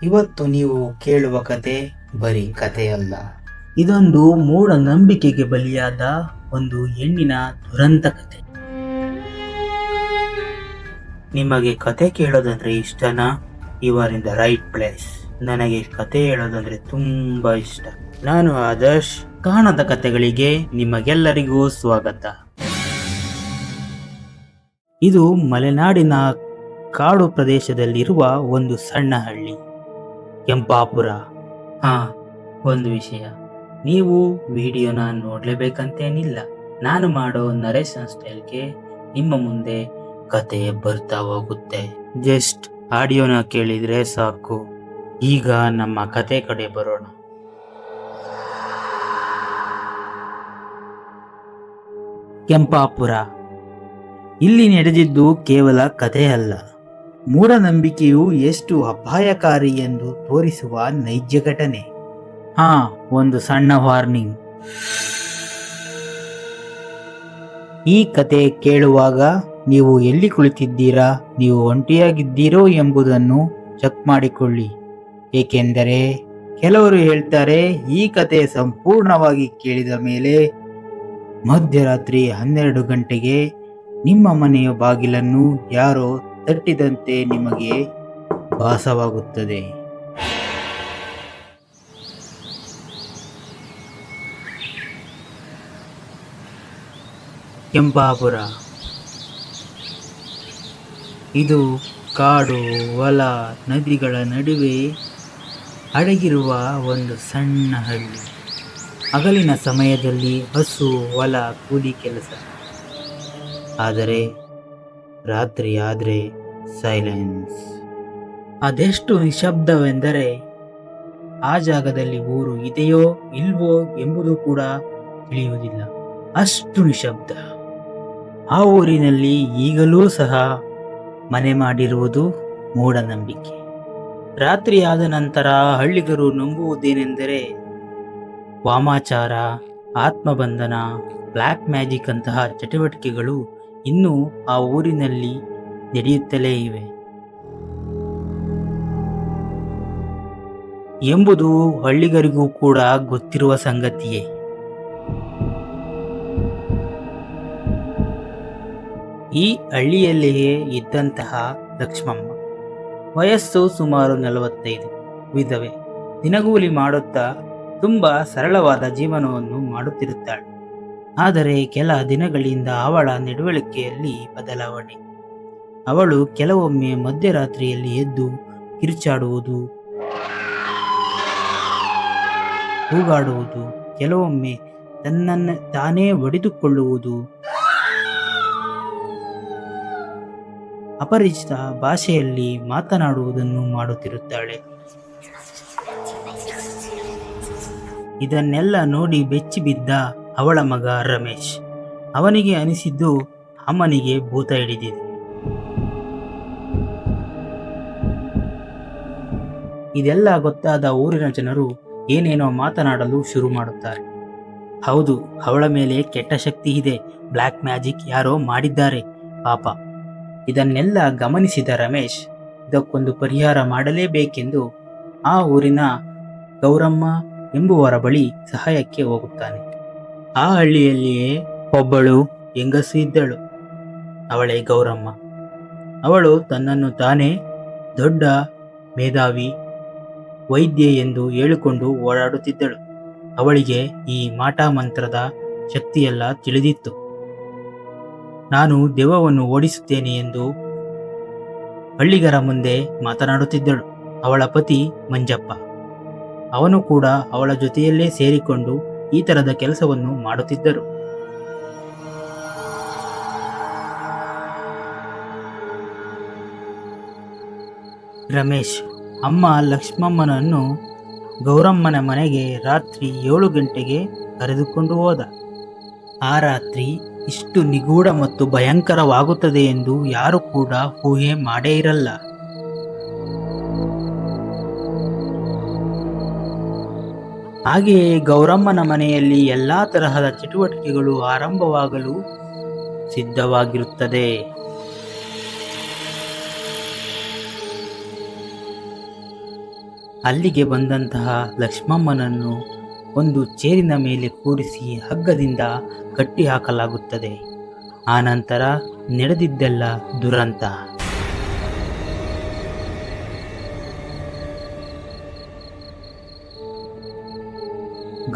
ಇವತ್ತು ನೀವು ಕೇಳುವ ಕತೆ ಬರೀ ಕಥೆಯಲ್ಲ. ಇದೊಂದು ಮೂಢನಂಬಿಕೆಗೆ ಬಲಿಯಾದ ಒಂದು ಹೆಣ್ಣಿನ ದುರಂತ ಕತೆ. ನಿಮಗೆ ಕತೆ ಕೇಳೋದಂದ್ರೆ ಇಷ್ಟನಾ? You are in the right place. ನನಗೆ ಕತೆ ಹೇಳೋದಂದ್ರೆ ತುಂಬಾ ಇಷ್ಟ. ನಾನು ಆದರ್ಶ್. ಕಾಣದ ಕತೆಗಳಿಗೆ ನಿಮಗೆಲ್ಲರಿಗೂ ಸ್ವಾಗತ. ಇದು ಮಲೆನಾಡಿನ ಕಾಡು ಪ್ರದೇಶದಲ್ಲಿರುವ ಒಂದು ಸಣ್ಣ ಹಳ್ಳಿ, ಕೆಂಪಾಪುರ. ಒಂದು ವಿಷಯ, ನೀವು ವಿಡಿಯೋನ ನೋಡ್ಲೇಬೇಕಂತೇನಿಲ್ಲ. ನಾನು ಮಾಡೋ ನರೇಶನ್ ಸ್ಟೈಲ್ಗೆ ನಿಮ್ಮ ಮುಂದೆ ಕತೆ ಬರ್ತಾ ಹೋಗುತ್ತೆ. ಜಸ್ಟ್ ಆಡಿಯೋನ ಕೇಳಿದ್ರೆ ಸಾಕು. ಈಗ ನಮ್ಮ ಕತೆ ಕಡೆ ಬರೋಣ. ಕೆಂಪಾಪುರ. ಇಲ್ಲಿ ನಡೆದಿದ್ದು ಕೇವಲ ಕಥೆ ಅಲ್ಲ, ಮೂಢನಂಬಿಕೆಯು ಎಷ್ಟು ಅಪಾಯಕಾರಿ ಎಂದು ತೋರಿಸುವ ನೈಜ ಘಟನೆ. ಒಂದು ಸಣ್ಣ ವಾರ್ನಿಂಗ್. ಈ ಕತೆ ಕೇಳುವಾಗ ನೀವು ಎಲ್ಲಿ ಕುಳಿತಿದ್ದೀರಾ, ನೀವು ಒಂಟಿಯಾಗಿದ್ದೀರೋ ಎಂಬುದನ್ನು ಚೆಕ್ ಮಾಡಿಕೊಳ್ಳಿ. ಏಕೆಂದರೆ ಕೆಲವರು ಹೇಳ್ತಾರೆ, ಈ ಕತೆ ಸಂಪೂರ್ಣವಾಗಿ ಕೇಳಿದ ಮೇಲೆ ಮಧ್ಯರಾತ್ರಿ 12 ಗಂಟೆಗೆ ನಿಮ್ಮ ಮನೆಯ ಬಾಗಿಲನ್ನು ಯಾರೋ ತಟ್ಟಿದಂತೆ ನಿಮಗೆ ಭಾಸವಾಗುತ್ತದೆ. ಕೆಂಪಾಪುರ. ಇದು ಕಾಡು, ಹೊಲ, ನದಿಗಳ ನಡುವೆ ಅಡಗಿರುವ ಒಂದು ಸಣ್ಣ ಹಳ್ಳಿ. ಹಗಲಿನ ಸಮಯದಲ್ಲಿ ಹಸು, ಹೊಲ, ಕೂಲಿ ಕೆಲಸ. ಆದರೆ ರಾತ್ರಿ ಆದ್ರೆ ಸೈಲೆನ್ಸ್. ಅದೆಷ್ಟು ನಿಶಬ್ದವೆಂದರೆ ಆ ಜಾಗದಲ್ಲಿ ಊರು ಇದೆಯೋ ಇಲ್ವೋ ಎಂಬುದು ಕೂಡ ತಿಳಿಯುವುದಿಲ್ಲ. ಅಷ್ಟು ನಿಶಬ್ದ. ಆ ಊರಿನಲ್ಲಿ ಈಗಲೂ ಸಹ ಮನೆ ಮಾಡಿರುವುದು ಮೂಢನಂಬಿಕೆ. ರಾತ್ರಿ ಆದ ನಂತರ ಹಳ್ಳಿಗರು ನಂಬುವುದೇನೆಂದರೆ ವಾಮಾಚಾರ, ಆತ್ಮಬಂಧನ, ಬ್ಲ್ಯಾಕ್ ಮ್ಯಾಜಿಕ್ ಅಂತಹ ಚಟುವಟಿಕೆಗಳು ಇನ್ನೂ ಆ ಊರಿನಲ್ಲಿ ನಡೆಯುತ್ತಲೇ ಇವೆ ಎಂಬುದು ಹಳ್ಳಿಗರಿಗೂ ಕೂಡ ಗೊತ್ತಿರುವ ಸಂಗತಿಯೇ. ಈ ಹಳ್ಳಿಯಲ್ಲಿಯೇ ಇದ್ದಂತಹ ಲಕ್ಷ್ಮಮ್ಮ, ವಯಸ್ಸು ಸುಮಾರು 45, ವಿಧವೆ. ದಿನಗೂಲಿ ಮಾಡುತ್ತಾ ತುಂಬಾ ಸರಳವಾದ ಜೀವನವನ್ನು ಮಾಡುತ್ತಿರುತ್ತಾಳೆ. ಆದರೆ ಕೆಲ ದಿನಗಳಿಂದ ಅವಳ ನಡವಳಿಕೆಯಲ್ಲಿ ಬದಲಾವಣೆ. ಅವಳು ಕೆಲವೊಮ್ಮೆ ಮಧ್ಯರಾತ್ರಿಯಲ್ಲಿ ಎದ್ದು ಕಿರುಚಾಡುವುದು, ಕೂಗಾಡುವುದು, ಕೆಲವೊಮ್ಮೆ ತನ್ನನ್ನು ತಾನೇ ಹೊಡೆದುಕೊಳ್ಳುವುದು, ಅಪರಿಚಿತ ಭಾಷೆಯಲ್ಲಿ ಮಾತನಾಡುವುದನ್ನು ಮಾಡುತ್ತಿರುತ್ತಾಳೆ. ಇದನ್ನೆಲ್ಲ ನೋಡಿ ಬೆಚ್ಚಿ ಬಿದ್ದ ಅವಳ ಮಗ ರಮೇಶ್. ಅವನಿಗೆ ಅನಿಸಿದ್ದು ಅಮ್ಮನಿಗೆ ಭೂತ ಹಿಡಿದಿದೆ. ಇದೆಲ್ಲ ಗೊತ್ತಾದ ಊರಿನ ಜನರು ಏನೇನೋ ಮಾತನಾಡಲು ಶುರು ಮಾಡುತ್ತಾರೆ. ಹೌದು, ಅವಳ ಮೇಲೆ ಕೆಟ್ಟ ಶಕ್ತಿ ಇದೆ, ಬ್ಲ್ಯಾಕ್ ಮ್ಯಾಜಿಕ್ ಯಾರೋ ಮಾಡಿದ್ದಾರೆ ಪಾಪ. ಇದನ್ನೆಲ್ಲ ಗಮನಿಸಿದ ರಮೇಶ್ ಇದಕ್ಕೊಂದು ಪರಿಹಾರ ಮಾಡಲೇಬೇಕೆಂದು ಆ ಊರಿನ ಗೌರಮ್ಮ ಎಂಬುವರ ಬಳಿ ಸಹಾಯಕ್ಕೆ ಹೋಗುತ್ತಾನೆ. ಆ ಹಳ್ಳಿಯಲ್ಲಿಯೇ ಒಬ್ಬಳು ಹೆಂಗಸು ಇದ್ದಳು, ಅವಳೇ ಗೌರಮ್ಮ. ಅವಳು ತನ್ನನ್ನು ತಾನೇ ದೊಡ್ಡ ಮೇಧಾವಿ, ವೈದ್ಯೆ ಎಂದು ಹೇಳಿಕೊಂಡು ಓಡಾಡುತ್ತಿದ್ದಳು. ಅವಳಿಗೆ ಈ ಮಾಟ ಮಂತ್ರದ ಶಕ್ತಿಯೆಲ್ಲ ತಿಳಿದಿತ್ತು. ನಾನು ದೆವ್ವವನ್ನು ಓಡಿಸುತ್ತೇನೆ ಎಂದು ಹಳ್ಳಿಗರ ಮುಂದೆ ಮಾತನಾಡುತ್ತಿದ್ದಳು. ಅವಳ ಪತಿ ಮಂಜಪ್ಪ, ಅವನು ಕೂಡ ಅವಳ ಜೊತೆಯಲ್ಲೇ ಸೇರಿಕೊಂಡು ಈ ತರದ ಕೆಲಸವನ್ನು ಮಾಡುತ್ತಿದ್ದರು. ರಮೇಶ್ ಅಮ್ಮ ಲಕ್ಷ್ಮಮ್ಮನನ್ನು ಗೌರಮ್ಮನ ಮನೆಗೆ ರಾತ್ರಿ 7 ಗಂಟೆಗೆ ಕರೆದುಕೊಂಡು ಹೋದ. ಆ ರಾತ್ರಿ ಇಷ್ಟು ನಿಗೂಢ ಮತ್ತು ಭಯಂಕರವಾಗುತ್ತದೆ ಎಂದು ಯಾರು ಕೂಡ ಊಹೆ ಮಾಡೇ ಇರಲ್ಲ. ಹಾಗೆಯೇ ಗೌರಮ್ಮನ ಮನೆಯಲ್ಲಿ ಎಲ್ಲಾ ತರಹದ ಚಟುವಟಿಕೆಗಳು ಆರಂಭವಾಗಲು ಸಿದ್ಧವಾಗಿರುತ್ತದೆ. ಅಲ್ಲಿಗೆ ಬಂದಂತಹ ಲಕ್ಷ್ಮಮ್ಮನನ್ನು ಒಂದು ಚೇರಿನ ಮೇಲೆ ಕೂರಿಸಿ ಹಗ್ಗದಿಂದ ಕಟ್ಟಿ ಹಾಕಲಾಗುತ್ತದೆ. ಆನಂತರ ನಡೆದಿದ್ದೆಲ್ಲ ದುರಂತ.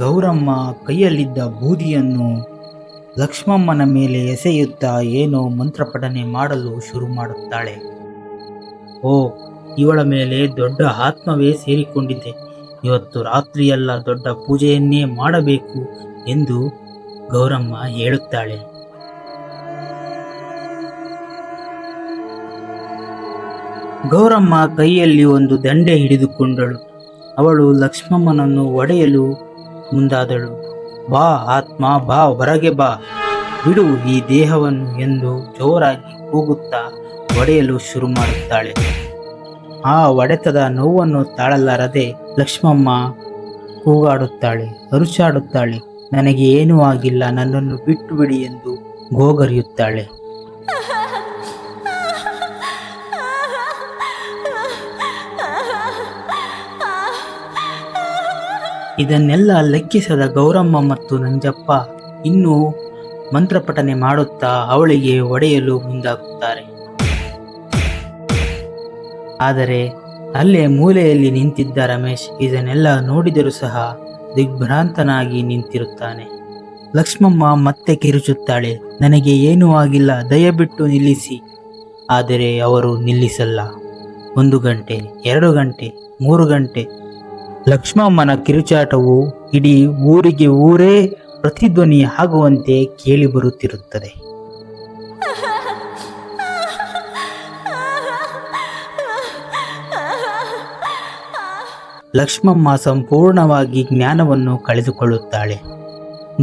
ಗೌರಮ್ಮ ಕೈಯಲ್ಲಿದ್ದ ಬೂದಿಯನ್ನು ಲಕ್ಷ್ಮಮ್ಮನ ಮೇಲೆ ಎಸೆಯುತ್ತಾ ಏನೋ ಮಂತ್ರಪಠನೆ ಮಾಡಲು ಶುರು ಮಾಡುತ್ತಾಳೆ. ಓ, ಇವಳ ಮೇಲೆ ದೊಡ್ಡ ಆತ್ಮವೇ ಸೇರಿಕೊಂಡಿದೆ. ಇವತ್ತು ರಾತ್ರಿಯೆಲ್ಲ ದೊಡ್ಡ ಪೂಜೆಯನ್ನೇ ಮಾಡಬೇಕು ಎಂದು ಗೌರಮ್ಮ ಹೇಳುತ್ತಾಳೆ. ಗೌರಮ್ಮ ಕೈಯಲ್ಲಿ ಒಂದು ದಂಡೆ ಹಿಡಿದುಕೊಂಡಳು. ಅವಳು ಲಕ್ಷ್ಮಮ್ಮನನ್ನು ಒಡೆಯಲು ಮುಂದಾದಳು. ಬಾ ಆತ್ಮ, ಬಾ, ಹೊರಗೆ ಬಾ, ಬಿಡು ಈ ದೇಹವನ್ನು ಎಂದು ಜೋರಾಗಿ ಕೂಗುತ್ತಾ ಒಡೆಯಲು ಶುರು ಮಾಡುತ್ತಾಳೆ. ಆ ಹೊಡೆತದ ನೋವನ್ನು ತಾಳಲಾರದೆ ಲಕ್ಷ್ಮಮ್ಮ ಕೂಗಾಡುತ್ತಾಳೆ, ಅರುಚಾಡುತ್ತಾಳೆ. ನನಗೆ ಏನೂ ಆಗಿಲ್ಲ, ನನ್ನನ್ನು ಬಿಟ್ಟು ಬಿಡಿ ಎಂದು ಗೋಗರಿಯುತ್ತಾಳೆ. ಇದನ್ನೆಲ್ಲ ಲೆಕ್ಕಿಸದ ಗೌರಮ್ಮ ಮತ್ತು ನಂಜಪ್ಪ ಇನ್ನೂ ಮಂತ್ರಪಠನೆ ಮಾಡುತ್ತಾ ಅವಳಿಗೆ ಒಡೆಯಲು ಮುಂದಾಗುತ್ತಾರೆ. ಆದರೆ ಅಲ್ಲೇ ಮೂಲೆಯಲ್ಲಿ ನಿಂತಿದ್ದ ರಮೇಶ್ ಇದನ್ನೆಲ್ಲ ನೋಡಿದರೂ ಸಹ ದಿಗ್ಭ್ರಾಂತನಾಗಿ ನಿಂತಿರುತ್ತಾನೆ. ಲಕ್ಷ್ಮಮ್ಮ ಮತ್ತೆ ಕಿರುಚುತ್ತಾಳೆ, ನನಗೆ ಏನೂ ಆಗಿಲ್ಲ, ದಯವಿಟ್ಟು ನಿಲ್ಲಿಸಿ. ಆದರೆ ಅವರು ನಿಲ್ಲಿಸಲ್ಲ. 1 ಗಂಟೆ, 2 ಗಂಟೆ, 3 ಗಂಟೆ. ಲಕ್ಷ್ಮಮ್ಮನ ಕಿರುಚಾಟವು ಇಡೀ ಊರಿಗೆ ಊರೇ ಪ್ರತಿಧ್ವನಿ ಆಗುವಂತೆ ಕೇಳಿ ಬರುತ್ತಿರುತ್ತದೆ. ಲಕ್ಷ್ಮಮ್ಮ ಸಂಪೂರ್ಣವಾಗಿ ಜ್ಞಾನವನ್ನು ಕಳೆದುಕೊಳ್ಳುತ್ತಾಳೆ.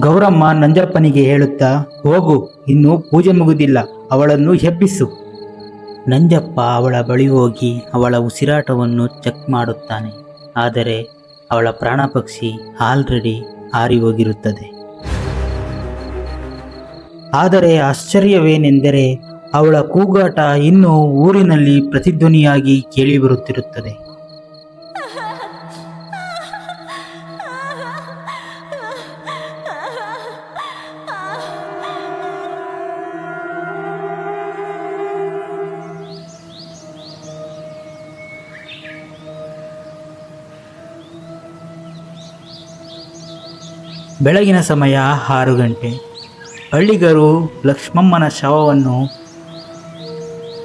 ಗೌರಮ್ಮ ನಂಜಪ್ಪನಿಗೆ ಹೇಳುತ್ತಾ, ಹೋಗು, ಇನ್ನೂ ಪೂಜೆ ಮುಗುದಿಲ್ಲ, ಅವಳನ್ನು ಎಬ್ಬಿಸು. ನಂಜಪ್ಪ ಅವಳ ಬಳಿ ಹೋಗಿ ಅವಳ ಉಸಿರಾಟವನ್ನು ಚೆಕ್ ಮಾಡುತ್ತಾನೆ. ಆದರೆ ಅವಳ ಪ್ರಾಣ ಪಕ್ಷಿ ಆಲ್ರೆಡಿ ಹಾರಿ ಹೋಗಿರುತ್ತದೆ. ಆದರೆ ಆಶ್ಚರ್ಯವೇನೆಂದರೆ ಅವಳ ಕೂಗಾಟ ಇನ್ನೂ ಊರಿನಲ್ಲಿ ಪ್ರತಿಧ್ವನಿಯಾಗಿ ಕೇಳಿಬರುತ್ತಿರುತ್ತದೆ. ಬೆಳಗಿನ ಸಮಯ 6 ಗಂಟೆ. ಹಳ್ಳಿಗರು ಲಕ್ಷ್ಮಮ್ಮನ ಶವವನ್ನು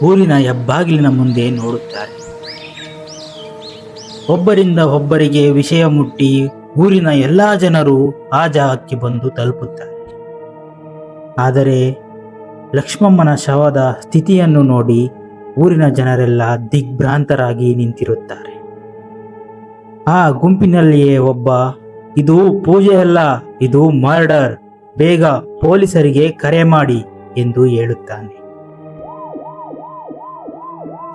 ಊರಿನ ಹೆಬ್ಬಾಗಿಲಿನ ಮುಂದೆ ನೋಡುತ್ತಾರೆ. ಒಬ್ಬರಿಂದ ಒಬ್ಬರಿಗೆ ವಿಷಯ ಮುಟ್ಟಿ ಊರಿನ ಎಲ್ಲ ಜನರು ಆ ಜಾಗಕ್ಕೆ ಬಂದು ತಲುಪುತ್ತಾರೆ. ಆದರೆ ಲಕ್ಷ್ಮಮ್ಮನ ಶವದ ಸ್ಥಿತಿಯನ್ನು ನೋಡಿ ಊರಿನ ಜನರೆಲ್ಲ ದಿಗ್ಭ್ರಾಂತರಾಗಿ ನಿಂತಿರುತ್ತಾರೆ. ಆ ಗುಂಪಿನಲ್ಲಿಯೇ ಒಬ್ಬ, ಇದು ಪೂಜೆಯಲ್ಲ, ಇದು ಮರ್ಡರ್, ಬೇಗ ಪೊಲೀಸರಿಗೆ ಕರೆ ಮಾಡಿ ಎಂದು ಹೇಳುತ್ತಾನೆ.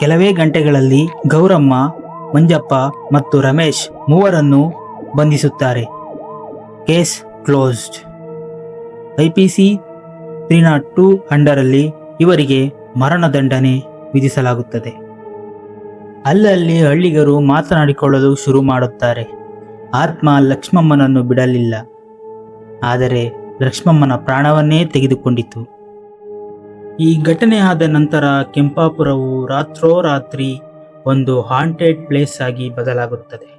ಕೆಲವೇ ಗಂಟೆಗಳಲ್ಲಿ ಗೌರಮ್ಮ, ಮಂಜಪ್ಪ ಮತ್ತು ರಮೇಶ್ ಮೂವರನ್ನು ಬಂಧಿಸುತ್ತಾರೆ. Case closed. IPC 302 ಅಂಡರಲ್ಲಿ ಇವರಿಗೆ ಮರಣದಂಡನೆ ವಿಧಿಸಲಾಗುತ್ತದೆ. ಅಲ್ಲಲ್ಲಿ ಹಳ್ಳಿಗರು ಮಾತನಾಡಿಕೊಳ್ಳಲು ಶುರು ಮಾಡುತ್ತಾರೆ. ಆತ್ಮ ಲಕ್ಷ್ಮಮ್ಮನನ್ನು ಬಿಡಲಿಲ್ಲ, ಆದರೆ ಲಕ್ಷ್ಮಮ್ಮನ ಪ್ರಾಣವನ್ನೇ ತೆಗೆದುಕೊಂಡಿತು. ಈ ಘಟನೆ ಆದ ನಂತರ ಕೆಂಪಾಪುರವು ರಾತ್ರೋರಾತ್ರಿ ಒಂದು ಹಾಂಟೆಡ್ ಪ್ಲೇಸ್ ಆಗಿ ಬದಲಾಗುತ್ತದೆ.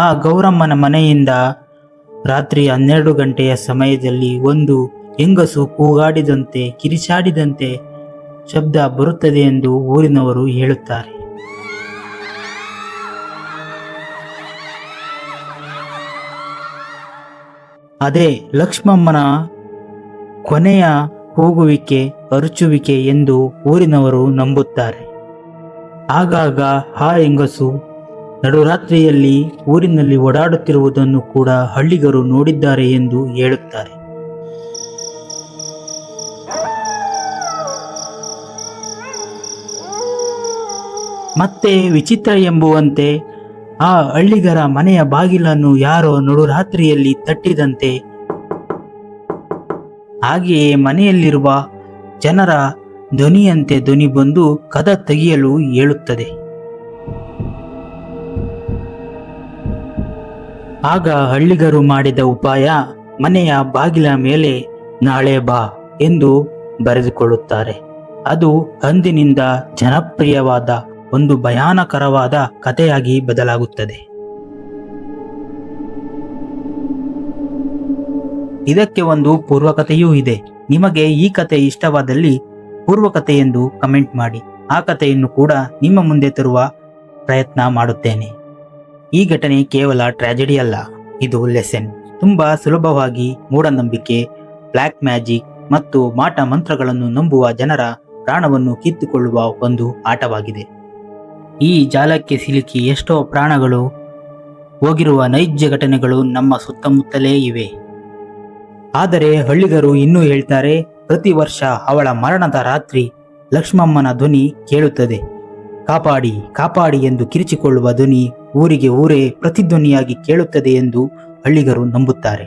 ಆ ಗೌರಮ್ಮನ ಮನೆಯಿಂದ ರಾತ್ರಿ 12 ಗಂಟೆಯ ಸಮಯದಲ್ಲಿ ಒಂದು ಹೆಂಗಸು ಕೂಗಾಡಿದಂತೆ, ಕಿರಿಚಾಡಿದಂತೆ ಶಬ್ದ ಬರುತ್ತದೆ ಎಂದು ಊರಿನವರು ಹೇಳುತ್ತಾರೆ. ಅದೇ ಲಕ್ಷ್ಮಮ್ಮನ ಕೊನೆಯ ಕೂಗುವಿಕೆ, ಅರುಚುವಿಕೆ ಎಂದು ಊರಿನವರು ನಂಬುತ್ತಾರೆ. ಆಗಾಗ ಆ ಹೆಂಗಸು ನಡುರಾತ್ರಿಯಲ್ಲಿ ಊರಿನಲ್ಲಿ ಓಡಾಡುತ್ತಿರುವುದನ್ನು ಕೂಡ ಹಳ್ಳಿಗರು ನೋಡಿದ್ದಾರೆ ಎಂದು ಹೇಳುತ್ತಾರೆ. ಮತ್ತೆ ವಿಚಿತ್ರ ಎಂಬುವಂತೆ ಆ ಹಳ್ಳಿಗರ ಮನೆಯ ಬಾಗಿಲನ್ನು ಯಾರೋ ನಡುರಾತ್ರಿಯಲ್ಲಿ ತಟ್ಟಿದಂತೆ, ಹಾಗೆಯೇ ಮನೆಯಲ್ಲಿರುವ ಜನರ ಧ್ವನಿಯಂತೆ ಧ್ವನಿ ಬಂದು ಕದ ತೆಗೆಯಲು ಹೇಳುತ್ತದೆ. ಆಗ ಹಳ್ಳಿಗರು ಮಾಡಿದ ಉಪಾಯ ಮನೆಯ ಬಾಗಿಲ ಮೇಲೆ ನಾಳೆ ಬಾ ಎಂದು ಬರೆದುಕೊಳ್ಳುತ್ತಾರೆ. ಅದು ಅಂದಿನಿಂದ ಜನಪ್ರಿಯವಾದ ಒಂದು ಭಯಾನಕರವಾದ ಕಥೆಯಾಗಿ ಬದಲಾಗುತ್ತದೆ. ಇದಕ್ಕೆ ಒಂದು ಪೂರ್ವಕಥೆಯೂ ಇದೆ. ನಿಮಗೆ ಈ ಕಥೆ ಇಷ್ಟವಾದಲ್ಲಿ ಪೂರ್ವಕಥೆ ಎಂದು ಕಮೆಂಟ್ ಮಾಡಿ. ಆ ಕಥೆಯನ್ನು ಕೂಡ ನಿಮ್ಮ ಮುಂದೆ ತರುವ ಪ್ರಯತ್ನ ಮಾಡುತ್ತೇನೆ. ಈ ಘಟನೆ ಕೇವಲ ಟ್ರಾಜಿಡಿ ಅಲ್ಲ, ಇದು ಲೆಸನ್. ತುಂಬಾ ಸುಲಭವಾಗಿ ಮೂಢನಂಬಿಕೆ, ಬ್ಲ್ಯಾಕ್ ಮ್ಯಾಜಿಕ್ ಮತ್ತು ಮಾಟ ಮಂತ್ರಗಳನ್ನು ನಂಬುವ ಜನರ ಪ್ರಾಣವನ್ನು ಕಿತ್ತುಕೊಳ್ಳುವ ಒಂದು ಆಟವಾಗಿದೆ. ಈ ಜಾಲಕ್ಕೆ ಸಿಲುಕಿ ಎಷ್ಟೋ ಪ್ರಾಣಗಳು ಹೋಗಿರುವ ನೈಜ ಘಟನೆಗಳು ನಮ್ಮ ಸುತ್ತಮುತ್ತಲೇ ಇವೆ. ಆದರೆ ಹಳ್ಳಿಗರು ಇನ್ನೂ ಹೇಳ್ತಾರೆ, ಪ್ರತಿ ವರ್ಷ ಅವಳ ಮರಣದ ರಾತ್ರಿ ಲಕ್ಷ್ಮಮ್ಮನ ಧ್ವನಿ ಕೇಳುತ್ತದೆ. ಕಾಪಾಡಿ ಕಾಪಾಡಿ ಎಂದು ಕಿರಿಚಿಕೊಳ್ಳುವ ಧ್ವನಿ ಊರಿಗೆ ಊರೇ ಪ್ರತಿಧ್ವನಿಯಾಗಿ ಕೇಳುತ್ತದೆ ಎಂದು ಹಳ್ಳಿಗರು ನಂಬುತ್ತಾರೆ.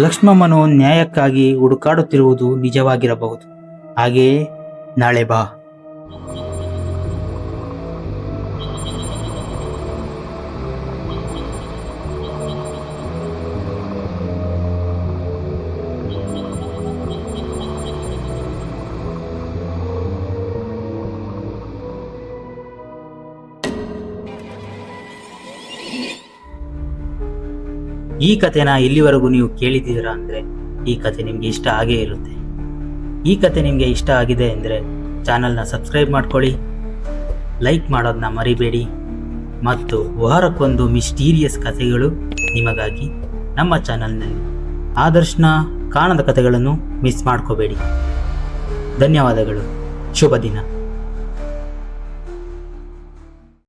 ಲಕ್ಷ್ಮಮ್ಮನು ನ್ಯಾಯಕ್ಕಾಗಿ ಹುಡುಕಾಡುತ್ತಿರುವುದು ನಿಜವಾಗಿರಬಹುದು. ಹಾಗೆಯೇ ನಾಳೆ ಬಾ. ಈ ಕಥೆನ ಇಲ್ಲಿವರೆಗೂ ನೀವು ಕೇಳಿದ್ದೀರಾ ಅಂದರೆ ಈ ಕಥೆ ನಿಮಗೆ ಇಷ್ಟ ಆಗೇ ಇರುತ್ತೆ. ಈ ಕಥೆ ನಿಮಗೆ ಇಷ್ಟ ಆಗಿದೆ ಅಂದರೆ ಚಾನಲ್ನ ಸಬ್ಸ್ಕ್ರೈಬ್ ಮಾಡ್ಕೊಳ್ಳಿ, ಲೈಕ್ ಮಾಡೋದನ್ನ ಮರಿಬೇಡಿ ಮತ್ತು ವಾರಕ್ಕೊಂದು ಮಿಸ್ಟೀರಿಯಸ್ ಕಥೆಗಳು ನಿಮಗಾಗಿ ನಮ್ಮ ಚಾನಲ್ನಲ್ಲಿ. ಆದರ್ಶನ ಕಾಣದ ಕಥೆಗಳನ್ನು ಮಿಸ್ ಮಾಡ್ಕೋಬೇಡಿ. ಧನ್ಯವಾದಗಳು. ಶುಭ ದಿನ.